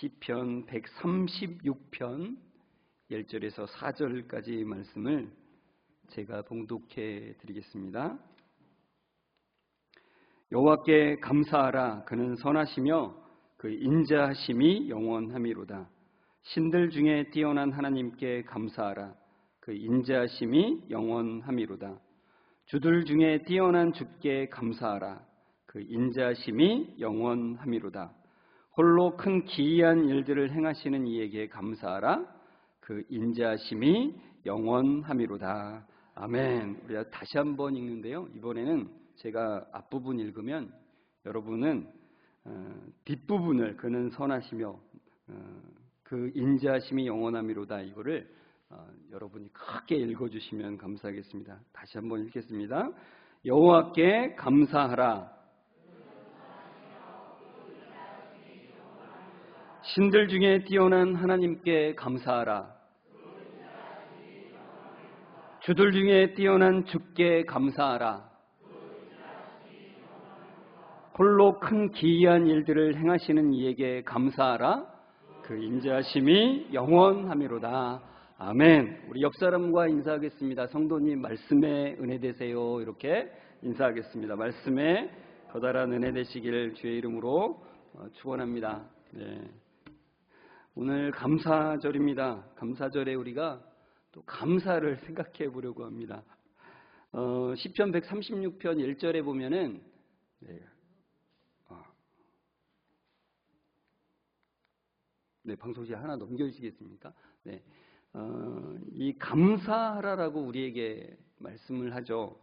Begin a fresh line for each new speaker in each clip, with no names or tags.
시편 136편 1절에서 4절까지 말씀을 제가 봉독해 드리겠습니다. 여호와께 감사하라. 그는 선하시며 그 인자하심이 영원함이로다. 신들 중에 뛰어난 하나님께 감사하라. 그 인자하심이 영원함이로다. 주들 중에 뛰어난 주께 감사하라. 그 인자하심이 영원함이로다. 홀로 큰 기이한 일들을 행하시는 이에게 감사하라. 그 인자하심이 영원함이로다. 아멘. 우리가 다시 한번 읽는데요. 이번에는 제가 앞부분 읽으면 여러분은 뒷부분을 그는 선하시며 그 인자하심이 영원함이로다 이거를 여러분이 크게 읽어주시면 감사하겠습니다. 다시 한번 읽겠습니다. 여호와께 감사하라. 신들 중에 뛰어난 하나님께 감사하라. 주들 중에 뛰어난 주께 감사하라. 홀로 큰 기이한 일들을 행하시는 이에게 감사하라. 그 인자하심이 영원함이로다. 아멘. 우리 옆 사람과 인사하겠습니다. 성도님 말씀에 은혜 되세요. 이렇게 인사하겠습니다. 말씀에 거다란 은혜 되시기를 주의 이름으로 축원합니다. 네. 오늘 감사절입니다. 감사절에 우리가 또 감사를 생각해 보려고 합니다. 시편 136편 1절에 보면은 방송시 하나 넘겨주시겠습니까? 네. 이 감사하라라고 우리에게 말씀을 하죠.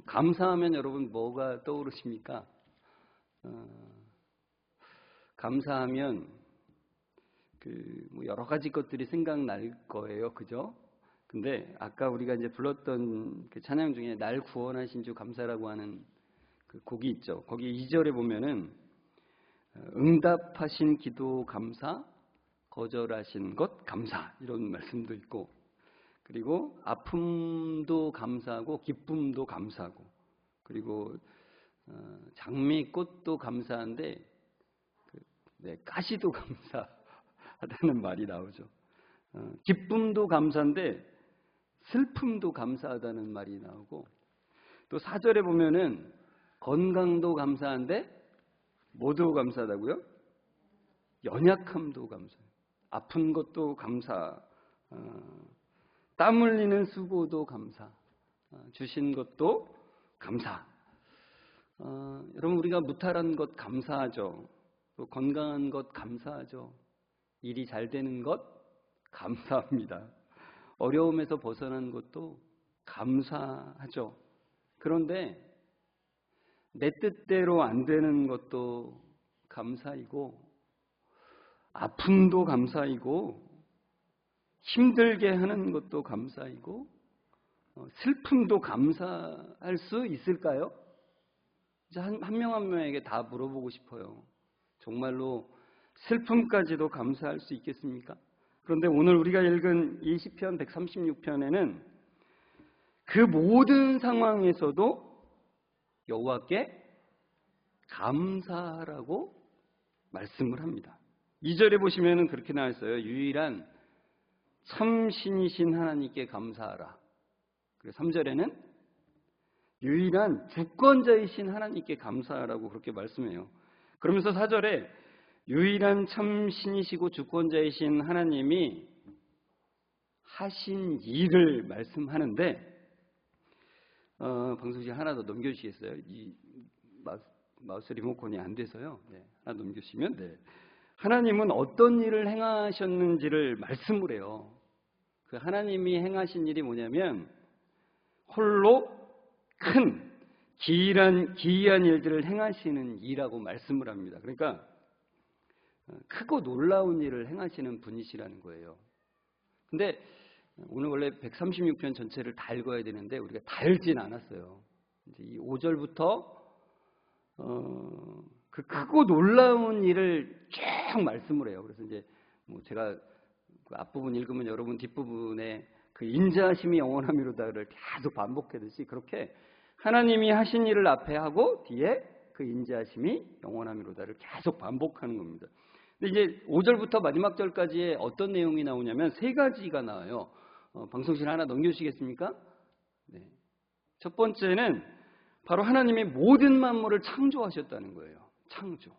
감사하면 여러분 뭐가 떠오르십니까? 감사하면 뭐 여러 가지 것들이 생각날 거예요, 그죠? 근데 아까 우리가 이제 불렀던 그 찬양 중에 날 구원하신 주 감사라고 하는 그 곡이 있죠. 거기 2절에 보면은 응답하신 기도 감사, 거절하신 것 감사 이런 말씀도 있고, 그리고 아픔도 감사하고 기쁨도 감사하고, 그리고 장미꽃도 감사한데 가시도 감사하다는 말이 나오죠. 기쁨도 감사한데 슬픔도 감사하다는 말이 나오고, 또 4절에 보면은 건강도 감사한데 뭐도 감사하다고요? 연약함도 감사해요. 아픈 것도 감사, 땀 흘리는 수고도 감사, 주신 것도 감사. 여러분 우리가 무탈한 것 감사하죠. 또 건강한 것 감사하죠. 일이 잘 되는 것 감사합니다. 어려움에서 벗어난 것도 감사하죠. 그런데 내 뜻대로 안 되는 것도 감사이고, 아픔도 감사이고, 힘들게 하는 것도 감사이고, 슬픔도 감사할 수 있을까요? 한 명 한 명에게 다 물어보고 싶어요. 정말로 슬픔까지도 감사할 수 있겠습니까? 그런데 오늘 우리가 읽은 이 시편 136편에는 그 모든 상황에서도 여호와께 감사하라고 말씀을 합니다. 2절에 보시면 그렇게 나와 있어요. 유일한 참 신이신 하나님께 감사하라. 그리고 3절에는 유일한 주권자이신 하나님께 감사하라고 그렇게 말씀해요. 그러면서 4절에 유일한 참 신이시고 주권자이신 하나님이 하신 일을 말씀하는데, 방송시 하나 더 넘겨주시겠어요? 이 마우스 리모컨이 안 돼서요. 네, 하나 넘겨주시면. 네. 하나님은 어떤 일을 행하셨는지를 말씀을 해요. 그 하나님이 행하신 일이 뭐냐면 홀로 큰 기이한 일들을 행하시는 이라고 말씀을 합니다. 그러니까 크고 놀라운 일을 행하시는 분이시라는 거예요. 근데 오늘 원래 136편 전체를 다 읽어야 되는데 우리가 다 읽진 않았어요. 이제 이 5절부터 그 크고 놀라운 일을 쭉 말씀을 해요. 그래서 이제 뭐 제가 그 앞부분 읽으면 여러분 뒷부분에 그 인자하심이 영원함이로다를 계속 반복하듯이 그렇게 하나님이 하신 일을 앞에 하고 뒤에 그 인자하심이 영원함이로다를 계속 반복하는 겁니다. 근데 이제 5절부터 마지막 절까지의 어떤 내용이 나오냐면 세 가지가 나와요. 방송실 하나 넘겨주시겠습니까? 네. 첫 번째는 바로 하나님이 모든 만물을 창조하셨다는 거예요. 창조.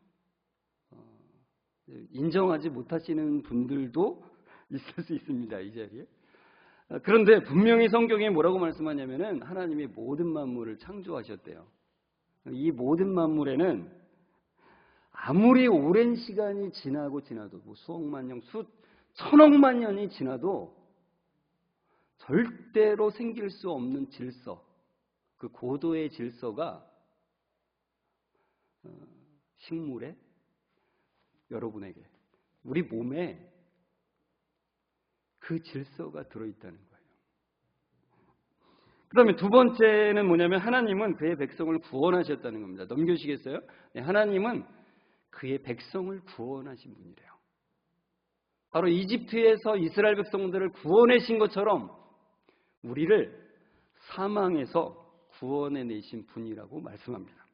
인정하지 못하시는 분들도 있을 수 있습니다. 이 자리에. 그런데 분명히 성경에 뭐라고 말씀하냐면은 하나님이 모든 만물을 창조하셨대요. 이 모든 만물에는 아무리 오랜 시간이 지나도 뭐 수억만 년, 천억만 년이 지나도 절대로 생길 수 없는 질서, 그 고도의 질서가 식물에, 여러분에게, 우리 몸에 그 질서가 들어있다는 거예요. 그 다음에 두 번째는 뭐냐면 하나님은 그의 백성을 구원하셨다는 겁니다. 넘겨주시겠어요? 네, 하나님은 그의 백성을 구원하신 분이래요. 바로 이집트에서 이스라엘 백성들을 구원하신 것처럼 우리를 사망에서 구원해내신 분이라고 말씀합니다.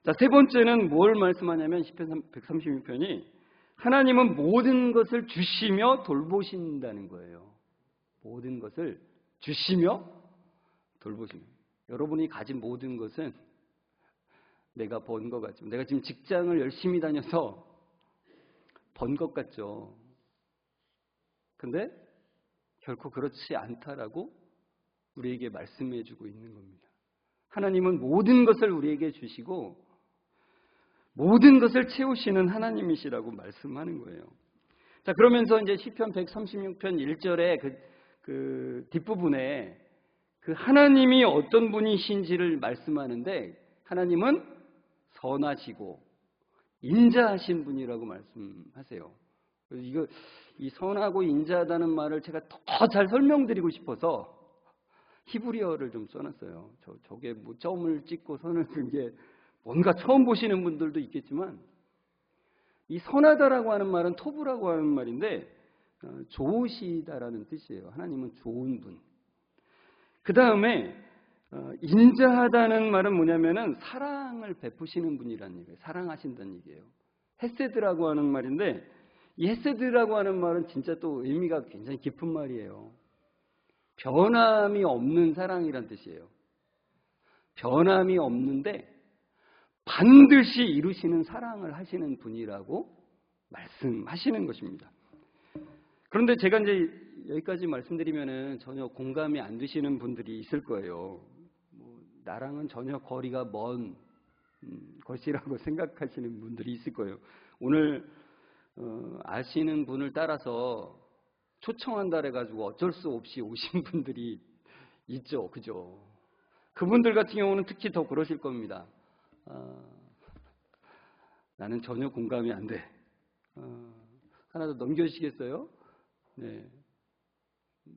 자, 세 번째는 뭘 말씀하냐면 시편 136편이 하나님은 모든 것을 주시며 돌보신다는 거예요. 모든 것을 주시며 돌보시며. 여러분이 가진 모든 것은 내가 번 것 같죠. 내가 지금 직장을 열심히 다녀서 번 것 같죠. 근데 결코 그렇지 않다라고 우리에게 말씀해 주고 있는 겁니다. 하나님은 모든 것을 우리에게 주시고 모든 것을 채우시는 하나님이시라고 말씀하는 거예요. 자, 그러면서 이제 시편 136편 1절에 그 뒷부분에 그 하나님이 어떤 분이신지를 말씀하는데 하나님은 선하시고 인자하신 분이라고 말씀하세요. 그래서 이 선하고 인자하다는 말을 제가 더 잘 설명드리고 싶어서 히브리어를 좀 써놨어요. 저게 뭐 점을 찍고 선을 긋는 게 뭔가 처음 보시는 분들도 있겠지만 이 선하다라고 하는 말은 토브라고 하는 말인데 좋으시다라는 뜻이에요. 하나님은 좋은 분. 그 다음에 인자하다는 말은 뭐냐면은 사랑을 베푸시는 분이라는 얘기예요. 사랑하신다는 얘기예요. 헤세드라고 하는 말인데 이 헤세드라고 하는 말은 진짜 또 의미가 굉장히 깊은 말이에요. 변함이 없는 사랑이란 뜻이에요. 변함이 없는데 반드시 이루시는 사랑을 하시는 분이라고 말씀하시는 것입니다. 그런데 제가 이제 여기까지 말씀드리면은 전혀 공감이 안 되시는 분들이 있을 거예요. 나랑은 전혀 거리가 먼 것이라고 생각하시는 분들이 있을 거예요. 오늘 아시는 분을 따라서 초청한다 해가지고 어쩔 수 없이 오신 분들이 있죠. 그죠? 그분들 같은 경우는 특히 더 그러실 겁니다. 나는 전혀 공감이 안 돼. 하나 더 넘겨주시겠어요? 네.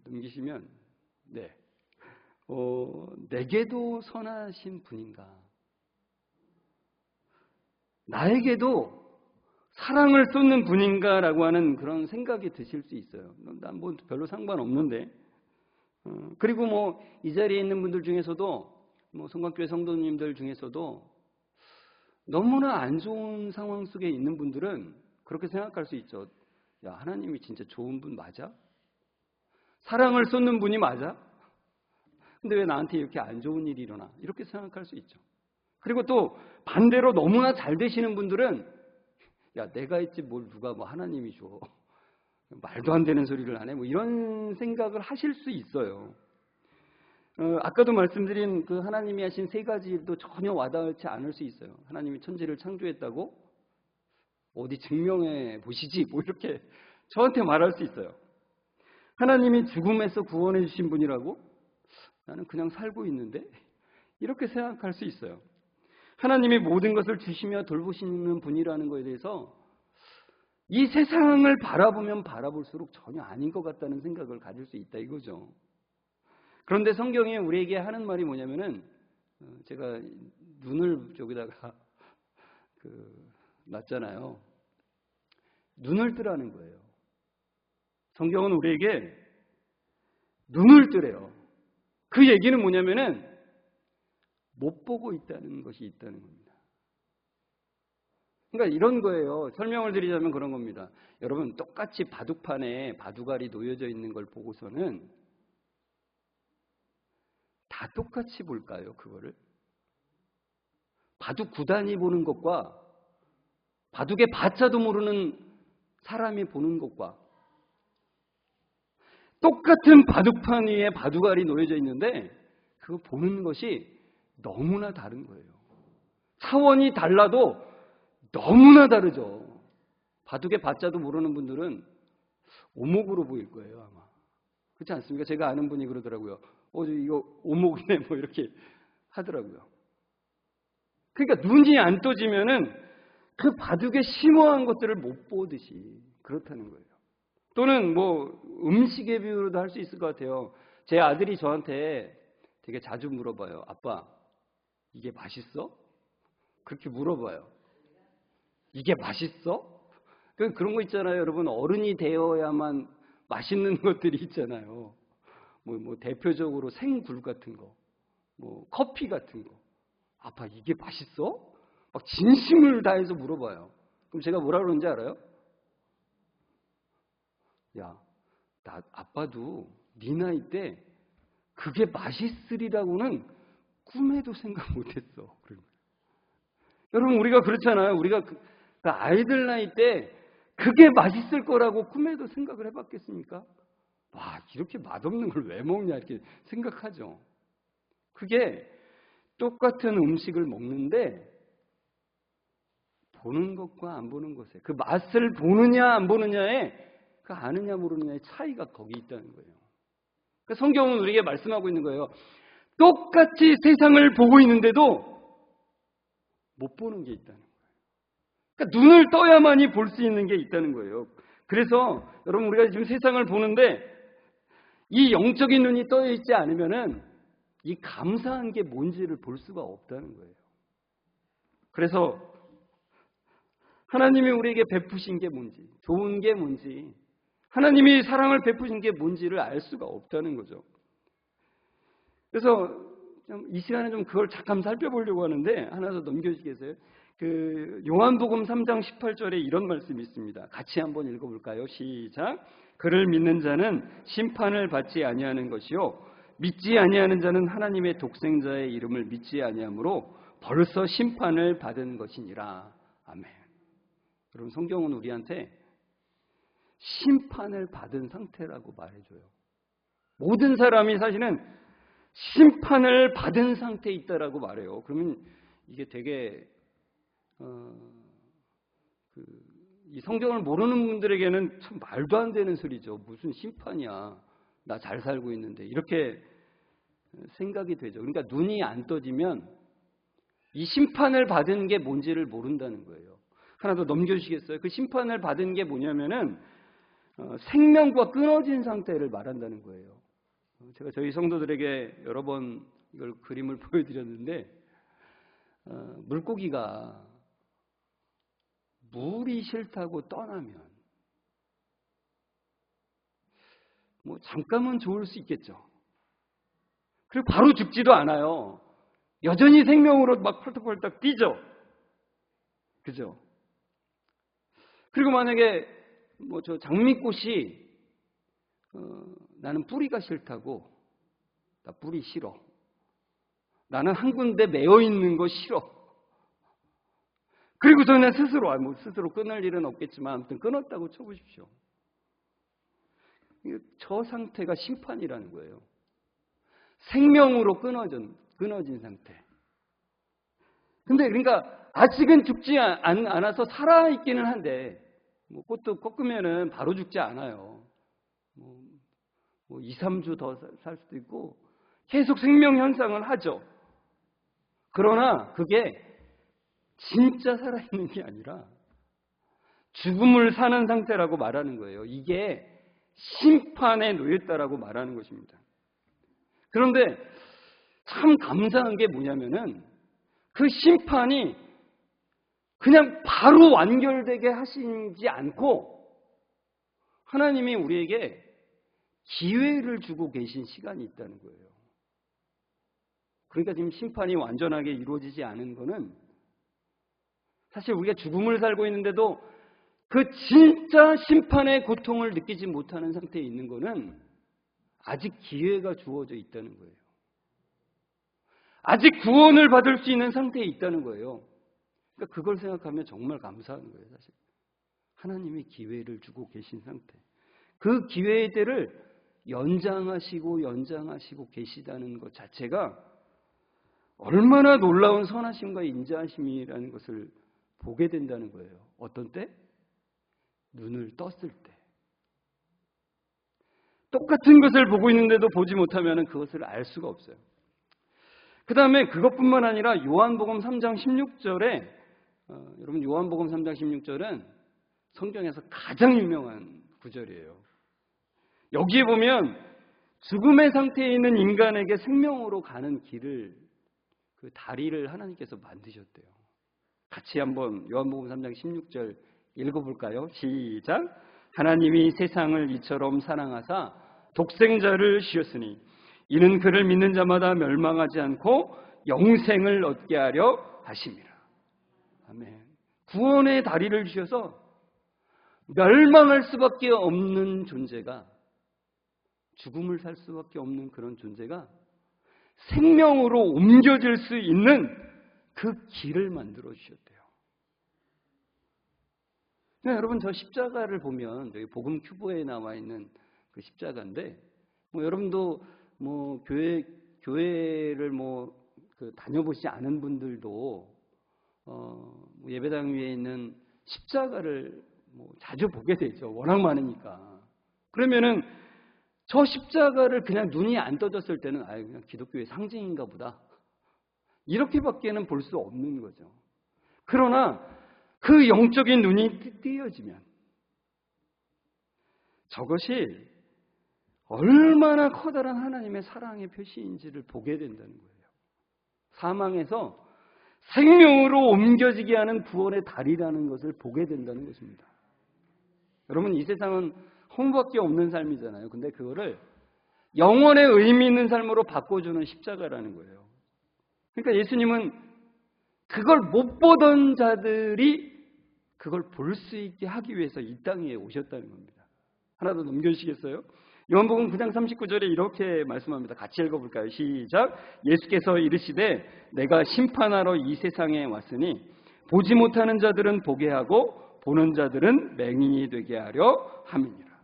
넘기시면, 네. 내게도 선하신 분인가? 나에게도 사랑을 쏟는 분인가라고 하는 그런 생각이 드실 수 있어요. 난 뭐 별로 상관없는데. 그리고 뭐 이 자리에 있는 분들 중에서도 뭐 성곽교회 성도님들 중에서도 너무나 안 좋은 상황 속에 있는 분들은 그렇게 생각할 수 있죠. 야, 하나님이 진짜 좋은 분 맞아? 사랑을 쏟는 분이 맞아? 근데 왜 나한테 이렇게 안 좋은 일이 일어나? 이렇게 생각할 수 있죠. 그리고 또 반대로 너무나 잘 되시는 분들은 야, 내가 있지 뭘 누가 뭐 하나님이 줘. 말도 안 되는 소리를 하네. 뭐 이런 생각을 하실 수 있어요. 아까도 말씀드린 그 하나님이 하신 세 가지 일도 전혀 와닿지 않을 수 있어요. 하나님이 천지를 창조했다고 어디 증명해 보시지 뭐 이렇게 저한테 말할 수 있어요. 하나님이 죽음에서 구원해 주신 분이라고? 나는 그냥 살고 있는데? 이렇게 생각할 수 있어요. 하나님이 모든 것을 주시며 돌보시는 분이라는 것에 대해서 이 세상을 바라보면 바라볼수록 전혀 아닌 것 같다는 생각을 가질 수 있다 이거죠. 그런데 성경이 우리에게 하는 말이 뭐냐면은 제가 눈을 저기다가 놨잖아요. 눈을 뜨라는 거예요. 성경은 우리에게 눈을 뜨래요. 그 얘기는 뭐냐면은 못 보고 있다는 것이 있다는 겁니다. 그러니까 이런 거예요. 설명을 드리자면 그런 겁니다. 여러분, 똑같이 바둑판에 바둑알이 놓여져 있는 걸 보고서는 다 똑같이 볼까요, 그거를? 바둑 구단이 보는 것과 바둑의 바자도 모르는 사람이 보는 것과 똑같은 바둑판 위에 바둑알이 놓여져 있는데 그거 보는 것이 너무나 다른 거예요. 차원이 달라도 너무나 다르죠. 바둑의 바자도 모르는 분들은 오목으로 보일 거예요, 아마. 그렇지 않습니까? 제가 아는 분이 그러더라고요. 이거 오목이네, 뭐 이렇게 하더라고요. 그러니까 눈이 안 떠지면은 그 바둑의 심오한 것들을 못 보듯이 그렇다는 거예요. 또는 뭐 음식의 비유로도 할 수 있을 것 같아요. 제 아들이 저한테 되게 자주 물어봐요. 아빠, 이게 맛있어? 그렇게 물어봐요. 이게 맛있어? 그런 거 있잖아요. 여러분, 어른이 되어야만 맛있는 것들이 있잖아요. 뭐 대표적으로 생굴 같은 거, 뭐 커피 같은 거. 아빠, 이게 맛있어? 막 진심을 다해서 물어봐요. 그럼 제가 뭐라 그러는지 알아요? 야, 나 아빠도 네 나이 때 그게 맛있으리라고는 꿈에도 생각 못했어. 여러분, 우리가 그렇잖아요. 우리가 그 아이들 나이 때 그게 맛있을 거라고 꿈에도 생각을 해봤겠습니까? 와, 이렇게 맛없는 걸 왜 먹냐 이렇게 생각하죠. 그게 똑같은 음식을 먹는데 보는 것과 안 보는 것에, 그 맛을 보느냐 안 보느냐에, 그 아느냐 모르느냐의 차이가 거기 있다는 거예요. 그러니까 성경은 우리에게 말씀하고 있는 거예요. 똑같이 세상을 보고 있는데도 못 보는 게 있다는 거예요. 그러니까 눈을 떠야만이 볼 수 있는 게 있다는 거예요. 그래서 여러분, 우리가 지금 세상을 보는데 이 영적인 눈이 떠 있지 않으면은 이 감사한 게 뭔지를 볼 수가 없다는 거예요. 그래서 하나님이 우리에게 베푸신 게 뭔지, 좋은 게 뭔지, 하나님이 사랑을 베푸신 게 뭔지를 알 수가 없다는 거죠. 그래서 이 시간에 좀 그걸 잠깐 살펴보려고 하는데 하나 더 넘겨주시겠어요? 요한복음 3장 18절에 이런 말씀이 있습니다. 같이 한번 읽어볼까요? 시작. 그를 믿는 자는 심판을 받지 아니하는 것이요 믿지 아니하는 자는 하나님의 독생자의 이름을 믿지 아니하므로 벌써 심판을 받은 것이니라. 아멘. 여러분, 성경은 우리한테 심판을 받은 상태라고 말해줘요. 모든 사람이 사실은 심판을 받은 상태에 있다라고 말해요. 그러면 이게 되게 이 성경을 모르는 분들에게는 참 말도 안 되는 소리죠. 무슨 심판이야. 나 잘 살고 있는데. 이렇게 생각이 되죠. 그러니까 눈이 안 떠지면 이 심판을 받은 게 뭔지를 모른다는 거예요. 하나 더 넘겨주시겠어요? 그 심판을 받은 게 뭐냐면은 생명과 끊어진 상태를 말한다는 거예요. 제가 저희 성도들에게 여러 번 이걸 그림을 보여드렸는데 물고기가 물이 싫다고 떠나면 뭐 잠깐은 좋을 수 있겠죠. 그리고 바로 죽지도 않아요. 여전히 생명으로 막 펄떡펄떡 뛰죠. 그죠? 그리고 만약에 뭐 저 장미꽃이 나는 뿌리가 싫다고, 나 뿌리 싫어. 나는 한 군데 매어 있는 거 싫어. 그리고 저는 스스로 끊을 일은 없겠지만 아무튼 끊었다고 쳐보십시오. 저 상태가 심판이라는 거예요. 생명으로 끊어진 상태. 근데 그러니까 아직은 죽지 않아서 살아있기는 한데 뭐 꽃도 꺾으면은 바로 죽지 않아요. 뭐 2, 3주 더 살 수도 있고 계속 생명 현상을 하죠. 그러나 그게 진짜 살아있는 게 아니라 죽음을 사는 상태라고 말하는 거예요. 이게 심판에 놓였다라고 말하는 것입니다. 그런데 참 감사한 게 뭐냐면은 그 심판이 그냥 바로 완결되게 하시지 않고 하나님이 우리에게 기회를 주고 계신 시간이 있다는 거예요. 그러니까 지금 심판이 완전하게 이루어지지 않은 거는 사실 우리가 죽음을 살고 있는데도 그 진짜 심판의 고통을 느끼지 못하는 상태에 있는 거는 아직 기회가 주어져 있다는 거예요. 아직 구원을 받을 수 있는 상태에 있다는 거예요. 그러니까 그걸 생각하면 정말 감사한 거예요, 사실. 하나님이 기회를 주고 계신 상태. 그 기회들을 연장하시고 계시다는 것 자체가 얼마나 놀라운 선하심과 인자하심이라는 것을 보게 된다는 거예요. 어떤 때? 눈을 떴을 때. 똑같은 것을 보고 있는데도 보지 못하면 그것을 알 수가 없어요. 그 다음에 그것뿐만 아니라 요한복음 3장 16절에 여러분 요한복음 3장 16절은 성경에서 가장 유명한 구절이에요. 여기에 보면 죽음의 상태에 있는 인간에게 생명으로 가는 길을 그 다리를 하나님께서 만드셨대요. 같이 한번 요한복음 3장 16절 읽어볼까요? 시작. 하나님이 세상을 이처럼 사랑하사 독생자를 주셨으니 이는 그를 믿는 자마다 멸망하지 않고 영생을 얻게 하려 하심이라. 아멘. 구원의 다리를 주셔서 멸망할 수밖에 없는 존재가, 죽음을 살 수밖에 없는 그런 존재가 생명으로 옮겨질 수 있는 그 길을 만들어 주셨대요. 네, 여러분 저 십자가를 보면 여기 복음 큐브에 나와 있는 그 십자가인데, 여러분도 교회를 다녀보시지 않은 분들도 예배당 위에 있는 십자가를 자주 보게 되죠. 워낙 많으니까. 그러면은 저 십자가를 그냥 눈이 안 떠졌을 때는 그냥 기독교의 상징인가 보다. 이렇게밖에는 볼 수 없는 거죠. 그러나 그 영적인 눈이 띄어지면 저것이 얼마나 커다란 하나님의 사랑의 표시인지를 보게 된다는 거예요. 사망에서 생명으로 옮겨지게 하는 구원의 다리라는 것을 보게 된다는 것입니다. 여러분 이 세상은 허무밖에 없는 삶이잖아요. 근데 그거를 영원의 의미 있는 삶으로 바꿔주는 십자가라는 거예요. 그러니까 예수님은 그걸 못 보던 자들이 그걸 볼 수 있게 하기 위해서 이 땅에 오셨다는 겁니다. 하나 더 넘겨주시겠어요? 요한복음 9장 39절에 이렇게 말씀합니다. 같이 읽어볼까요? 시작. 예수께서 이르시되 내가 심판하러 이 세상에 왔으니 보지 못하는 자들은 보게 하고 보는 자들은 맹인이 되게 하려 함이니라.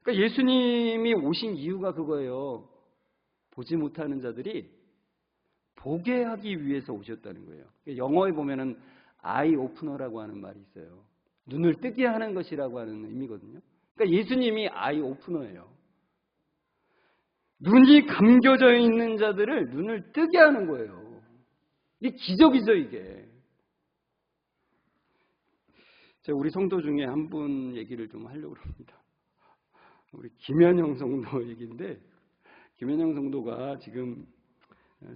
그러니까 예수님이 오신 이유가 그거예요. 보지 못하는 자들이 보게 하기 위해서 오셨다는 거예요. 영어에 보면은 아이 오프너라고 하는 말이 있어요. 눈을 뜨게 하는 것이라고 하는 의미거든요. 그러니까 예수님이 아이 오프너예요. 눈이 감겨져 있는 자들을 눈을 뜨게 하는 거예요. 이게 기적이죠, 이게. 제가 우리 성도 중에 한 분 얘기를 좀 하려고 합니다. 우리 김현영 성도 얘기인데, 김현영 성도가 지금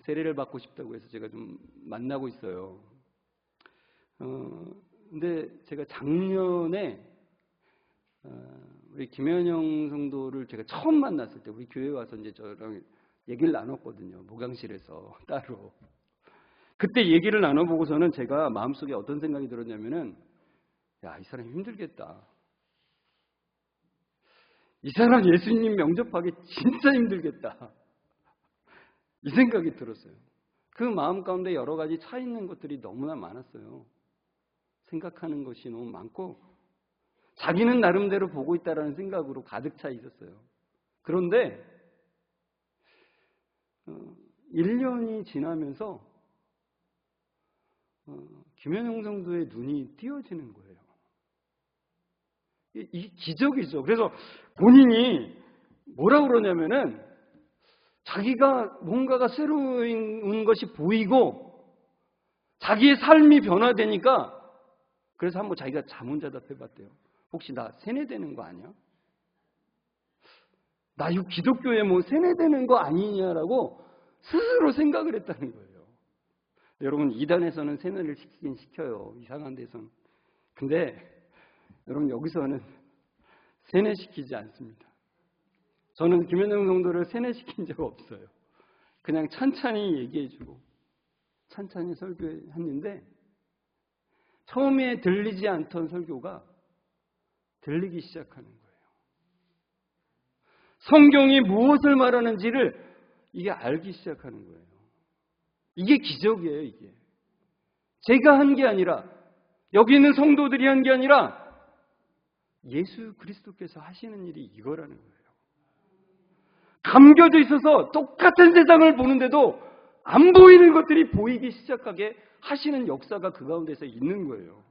세례를 받고 싶다고 해서 제가 좀 만나고 있어요. 근데 제가 작년에 우리 김현영 성도를 제가 처음 만났을 때 우리 교회 와서 이제 저랑 얘기를 나눴거든요. 목양실에서 따로. 그때 얘기를 나눠보고서는 제가 마음속에 어떤 생각이 들었냐면은, 야, 이 사람 힘들겠다. 이 사람 예수님 영접하기 진짜 힘들겠다. 이 생각이 들었어요. 그 마음 가운데 여러 가지 차 있는 것들이 너무나 많았어요. 생각하는 것이 너무 많고 자기는 나름대로 보고 있다라는 생각으로 가득 차 있었어요. 그런데 1년이 지나면서 김현영 성도의 눈이 띄어지는 거예요. 이 기적이죠. 그래서 본인이 뭐라고 그러냐면은 자기가 뭔가가 새로운 것이 보이고 자기의 삶이 변화되니까 그래서 한번 자기가 자문자답해봤대요. 혹시 나 세뇌되는 거 아니야? 나 이 기독교에 세뇌되는 거 아니냐라고 스스로 생각을 했다는 거예요. 여러분 이단에서는 세뇌를 시키긴 시켜요. 이상한 데서는. 근데 여러분 여기서는 세뇌시키지 않습니다. 저는 김현영 성도를 세뇌시킨 적 없어요. 그냥 찬찬히 얘기해주고 찬찬히 설교했는데 처음에 들리지 않던 설교가 들리기 시작하는 거예요. 성경이 무엇을 말하는지를 이게 알기 시작하는 거예요. 이게 기적이에요, 이게. 제가 한 게 아니라, 여기 있는 성도들이 한 게 아니라 예수 그리스도께서 하시는 일이 이거라는 거예요. 감겨져 있어서 똑같은 세상을 보는데도 안 보이는 것들이 보이기 시작하게 하시는 역사가 그 가운데서 있는 거예요.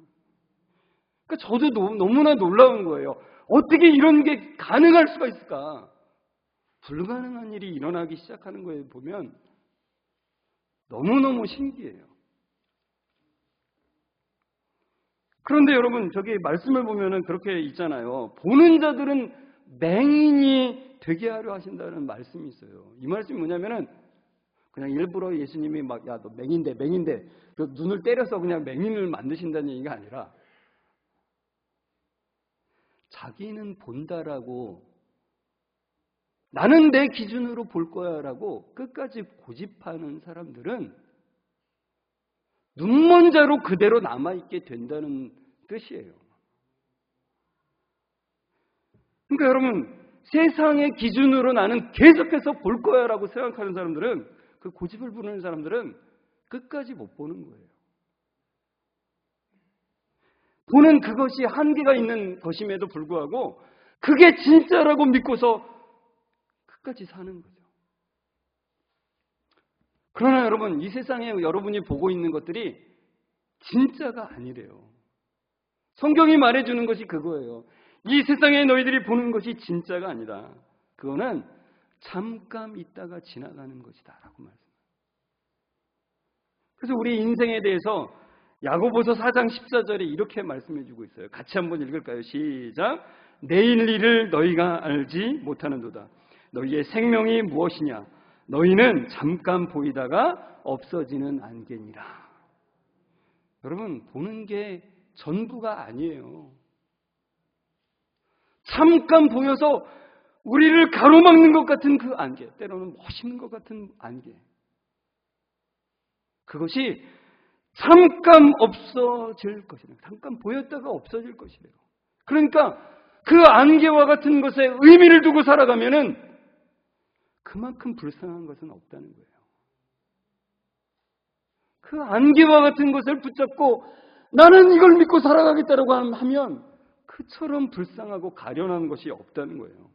그러니까 저도 너무나 놀라운 거예요. 어떻게 이런 게 가능할 수가 있을까? 불가능한 일이 일어나기 시작하는 거에 보면 너무너무 신기해요. 그런데 여러분, 저기 말씀을 보면은 그렇게 있잖아요. 보는 자들은 맹인이 되게 하려 하신다는 말씀이 있어요. 이 말씀이 뭐냐면은 그냥 일부러 예수님이 막, 야, 너 맹인데, 그 눈을 때려서 그냥 맹인을 만드신다는 얘기가 아니라 자기는 본다라고, 나는 내 기준으로 볼 거야라고 끝까지 고집하는 사람들은 눈먼 자로 그대로 남아있게 된다는 뜻이에요. 그러니까 여러분, 세상의 기준으로 나는 계속해서 볼 거야라고 생각하는 사람들은, 그 고집을 부르는 사람들은 끝까지 못 보는 거예요. 보는 그것이 한계가 있는 것임에도 불구하고 그게 진짜라고 믿고서 끝까지 사는 거죠. 그러나 여러분, 이 세상에 여러분이 보고 있는 것들이 진짜가 아니래요. 성경이 말해주는 것이 그거예요. 이 세상에 너희들이 보는 것이 진짜가 아니다. 그거는 잠깐 있다가 지나가는 것이다 라고 말씀해요. 그래서 우리 인생에 대해서 야고보서 4장 14절에 이렇게 말씀해주고 있어요. 같이 한번 읽을까요? 시작. 내일 일을 너희가 알지 못하는도다. 너희의 생명이 무엇이냐? 너희는 잠깐 보이다가 없어지는 안개니라. 여러분, 보는 게 전부가 아니에요. 잠깐 보여서 우리를 가로막는 것 같은 그 안개, 때로는 멋있는 것 같은 안개, 그것이 잠깐 없어질 것이래요. 잠깐 보였다가 없어질 것이래요. 그러니까 그 안개와 같은 것에 의미를 두고 살아가면은 그만큼 불쌍한 것은 없다는 거예요. 그 안개와 같은 것을 붙잡고 나는 이걸 믿고 살아가겠다라고 하면 그처럼 불쌍하고 가련한 것이 없다는 거예요.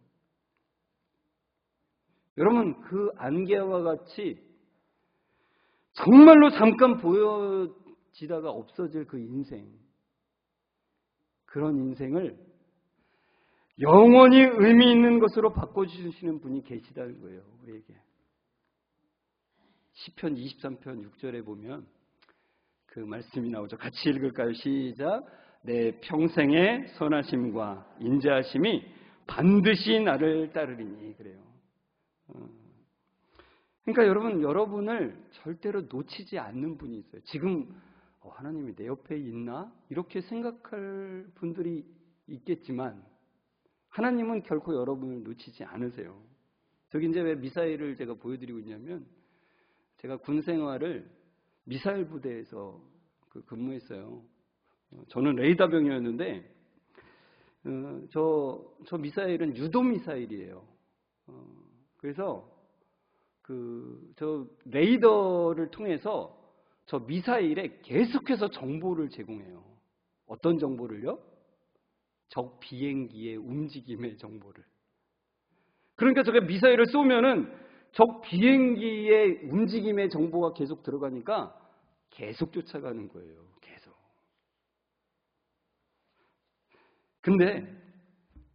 여러분, 그 안개와 같이 정말로 잠깐 보여지다가 없어질 그 인생, 그런 인생을 영원히 의미 있는 것으로 바꿔주시는 분이 계시다는 거예요, 우리에게. 시편 23편 6절에 보면 그 말씀이 나오죠. 같이 읽을까요? 시작. 내 평생의 선하심과 인자하심이 반드시 나를 따르리니. 그래요. 그러니까 여러분을 절대로 놓치지 않는 분이 있어요. 지금 하나님이 내 옆에 있나? 이렇게 생각할 분들이 있겠지만 하나님은 결코 여러분을 놓치지 않으세요. 저기 이제 왜 미사일을 제가 보여드리고 있냐면, 제가 군 생활을 미사일 부대에서 근무했어요. 저는 레이더병이었는데 저 미사일은 유도 미사일이에요. 그래서 저 레이더를 통해서 저 미사일에 계속해서 정보를 제공해요. 어떤 정보를요? 적 비행기의 움직임의 정보를. 그러니까 저게 미사일을 쏘면은 적 비행기의 움직임의 정보가 계속 들어가니까 계속 쫓아가는 거예요. 계속. 근데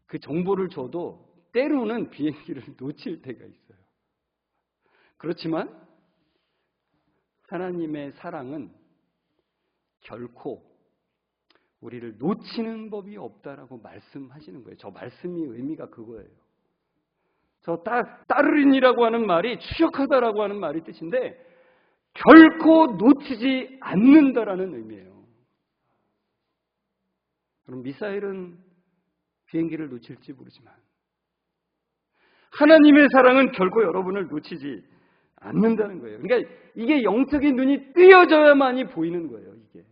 그 정보를 줘도 때로는 비행기를 놓칠 때가 있어요. 그렇지만 하나님의 사랑은 결코 우리를 놓치는 법이 없다라고 말씀하시는 거예요. 저 말씀이 의미가 그거예요. 저 따르린이라고 하는 말이 추격하다라고 하는 말이 뜻인데 결코 놓치지 않는다라는 의미예요. 그럼 미사일은 비행기를 놓칠지 모르지만 하나님의 사랑은 결코 여러분을 놓치지 않는다는 거예요. 그러니까 이게 영적인 눈이 뜨여져야만이 보이는 거예요. 이게.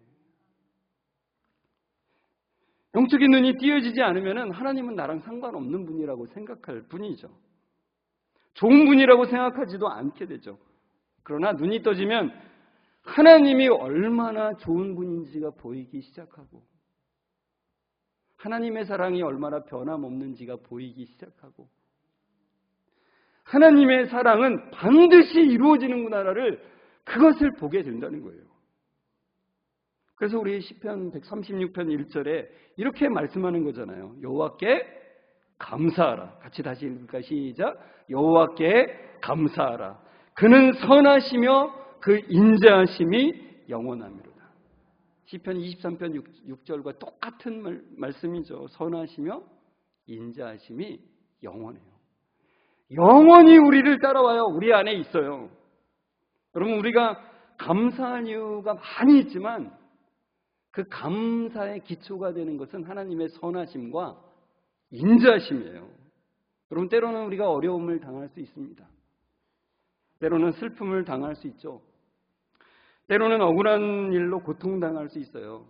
영적인 눈이 띄어지지 않으면 하나님은 나랑 상관없는 분이라고 생각할 뿐이죠. 좋은 분이라고 생각하지도 않게 되죠. 그러나 눈이 떠지면 하나님이 얼마나 좋은 분인지가 보이기 시작하고 하나님의 사랑이 얼마나 변함없는지가 보이기 시작하고 하나님의 사랑은 반드시 이루어지는구나를 그것을 보게 된다는 거예요. 그래서 우리 시편 136편 1절에 이렇게 말씀하는 거잖아요. 여호와께 감사하라. 같이 다시 읽을까? 시작. 여호와께 감사하라. 그는 선하시며 그 인자하심이 영원하미로다. 시편 23편 6절과 똑같은 말씀이죠. 선하시며 인자하심이 영원해요. 영원히 우리를 따라와요. 우리 안에 있어요. 여러분, 우리가 감사한 이유가 많이 있지만 그 감사의 기초가 되는 것은 하나님의 선하심과 인자하심이에요. 여러분, 때로는 우리가 어려움을 당할 수 있습니다. 때로는 슬픔을 당할 수 있죠. 때로는 억울한 일로 고통당할 수 있어요.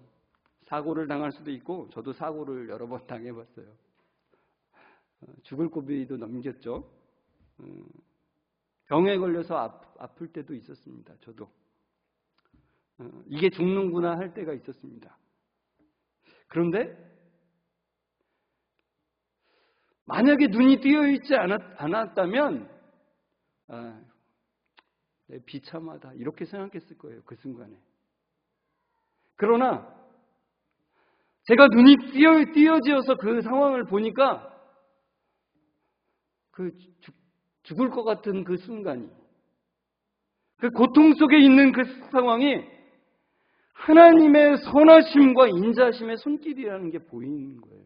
사고를 당할 수도 있고, 저도 사고를 여러 번 당해봤어요. 죽을 고비도 넘겼죠. 병에 걸려서 아플 때도 있었습니다. 저도. 이게 죽는구나 할 때가 있었습니다. 그런데 만약에 눈이 띄어있지 않았다면 비참하다 이렇게 생각했을 거예요. 그 순간에. 그러나 제가 눈이 띄어지어서 그 상황을 보니까 그 죽을 것 같은 그 순간이, 그 고통 속에 있는 그 상황이 하나님의 선하심과 인자심의 손길이라는 게 보이는 거예요.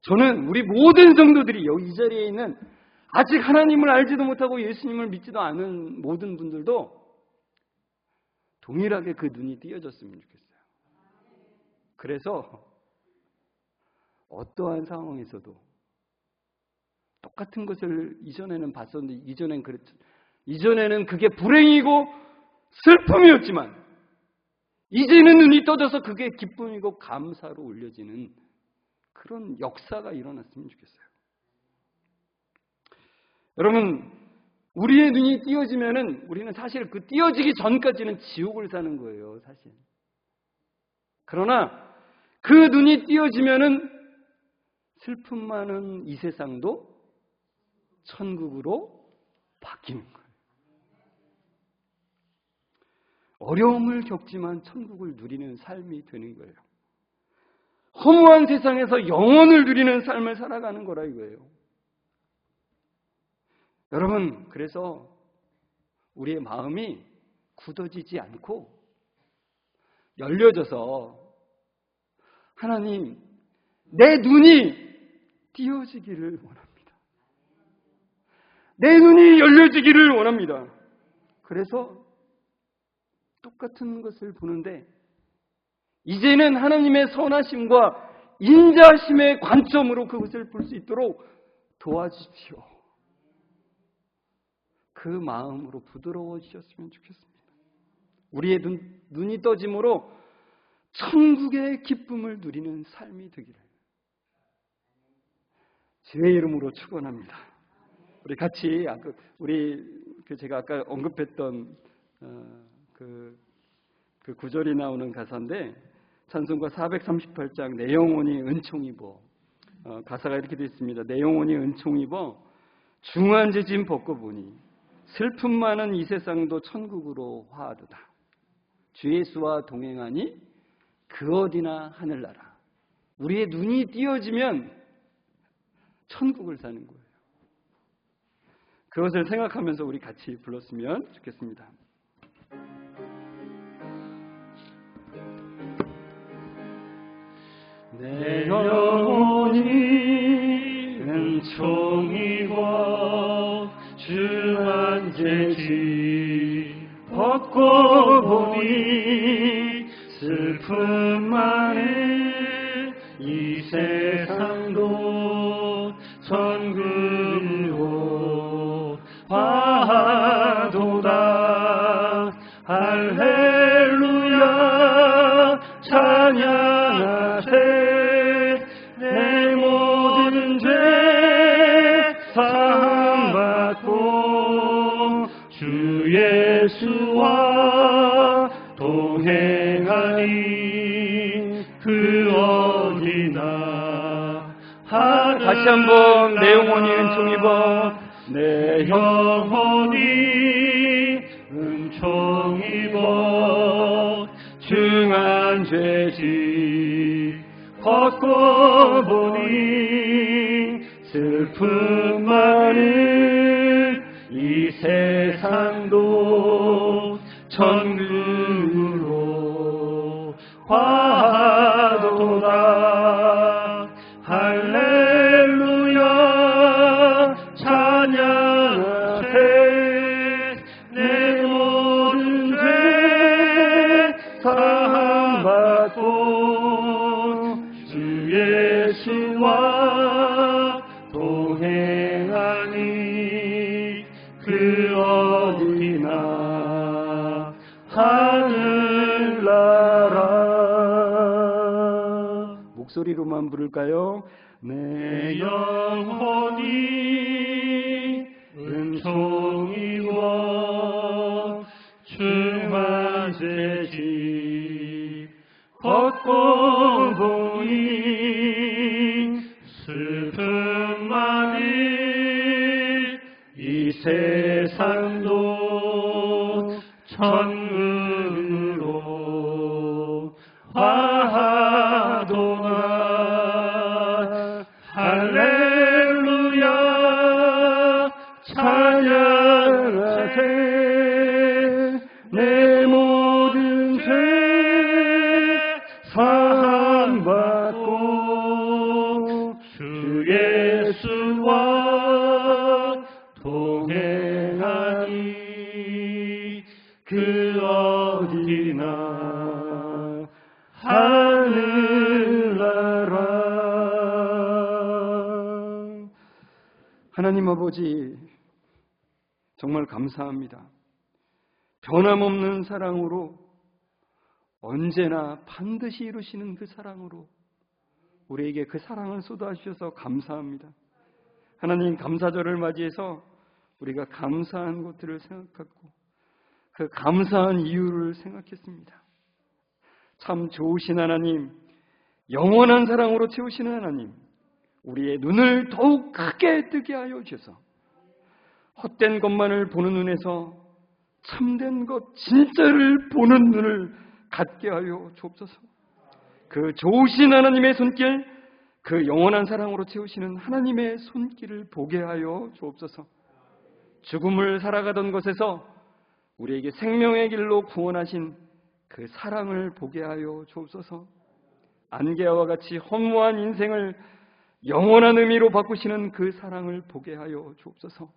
저는 우리 모든 성도들이 여기 이 자리에 있는 아직 하나님을 알지도 못하고 예수님을 믿지도 않은 모든 분들도 동일하게 그 눈이 띄어졌으면 좋겠어요. 그래서 어떠한 상황에서도 똑같은 것을 이전에는 봤었는데 이전에는 그게 불행이고 슬픔이었지만 이제는 눈이 떠져서 그게 기쁨이고 감사로 올려지는 그런 역사가 일어났으면 좋겠어요. 여러분, 우리의 눈이 띄어지면은 우리는 사실 그 띄어지기 전까지는 지옥을 사는 거예요, 사실. 그러나 그 눈이 띄어지면은 슬픔 많은 이 세상도 천국으로 바뀌는 거예요. 어려움을 겪지만 천국을 누리는 삶이 되는 거예요. 허무한 세상에서 영원을 누리는 삶을 살아가는 거라 이거예요. 여러분, 그래서 우리의 마음이 굳어지지 않고 열려져서 하나님, 내 눈이 띄어지기를 원합니다. 내 눈이 열려지기를 원합니다. 그래서 똑같은 것을 보는데 이제는 하나님의 선하심과 인자하심의 관점으로 그것을 볼 수 있도록 도와주십시오. 그 마음으로 부드러워지셨으면 좋겠습니다. 우리의 눈이 떠짐으로 천국의 기쁨을 누리는 삶이 되기를 주의 이름으로 축원합니다. 우리 같이 제가 아까 언급했던 그 구절이 나오는 가사인데 찬송가 438장 내 영혼이 은총 입어 가사가 이렇게 되어 있습니다. 내 영혼이 은총 입어 중한 죄짐 벗고 보니 슬픔 많은 이 세상도 천국으로 화하도다. 주 예수와 동행하니 그 어디나 하늘나라. 우리의 눈이 띄어지면 천국을 사는 거예요. 그것을 생각하면서 우리 같이 불렀으면 좋겠습니다. 내 영혼이 은총 입어 중한 죄짐 벗고 보니 슬픔 많은 이 세상도 천국으로 화하도다. 할렐루야
그 어디나
다시 한번 내 영혼이 은총 입어
내 영혼이 은총 입어 중한 죄지 벗고 보니 슬픔 많은 이 세상도 천국으로 화하도다. 할렐루야 찬양하세. 내 모든 죄 사함받고 주의 신과 동행하니 그 어디나 하늘나라.
목소리로만 부를까요?
내 영혼이 은총 입어 중한 죄지 벗고 보니 슬픔 많은 이 세상도 천국으로 화하도다. 할렐루야 찬양하세. 내 모든 죄 사함받고 주 예수와 동행하니 그 어디나 하늘나라.
하나님 아버지, 정말 감사합니다. 변함없는 사랑으로, 언제나 반드시 이루시는 그 사랑으로 우리에게 그 사랑을 쏟아주셔서 감사합니다. 하나님, 감사절을 맞이해서 우리가 감사한 것들을 생각하고 그 감사한 이유를 생각했습니다. 참 좋으신 하나님, 영원한 사랑으로 채우시는 하나님, 우리의 눈을 더욱 크게 뜨게 하여 주셔서 헛된 것만을 보는 눈에서 참된 것, 진짜를 보는 눈을 갖게 하여 주옵소서. 그 좋으신 하나님의 손길, 그 영원한 사랑으로 채우시는 하나님의 손길을 보게 하여 주옵소서. 죽음을 살아가던 것에서 우리에게 생명의 길로 구원하신 그 사랑을 보게 하여 주옵소서. 안개와 같이 허무한 인생을 영원한 의미로 바꾸시는 그 사랑을 보게 하여 주옵소서.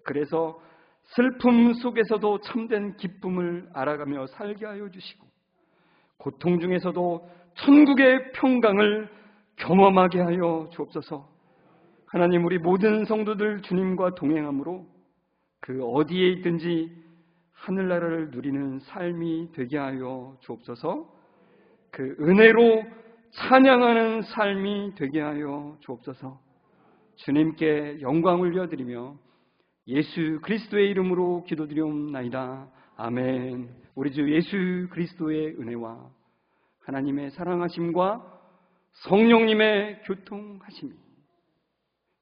그래서 슬픔 속에서도 참된 기쁨을 알아가며 살게 하여 주시고, 고통 중에서도 천국의 평강을 경험하게 하여 주옵소서. 하나님, 우리 모든 성도들 주님과 동행함으로 그 어디에 있든지 하늘나라를 누리는 삶이 되게 하여 주옵소서. 그 은혜로 찬양하는 삶이 되게 하여 주옵소서. 주님께 영광 올려드리며 예수 그리스도의 이름으로 기도드리옵나이다. 아멘. 우리 주 예수 그리스도의 은혜와 하나님의 사랑하심과 성령님의 교통하심이,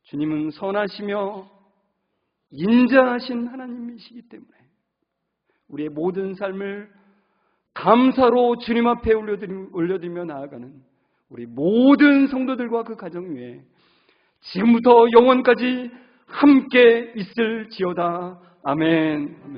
주님은 선하시며 인자하신 하나님이시기 때문에 우리의 모든 삶을 감사로 주님 앞에 올려드리며 나아가는 우리 모든 성도들과 그 가정 위에 지금부터 영원까지 함께 있을지어다. 아멘.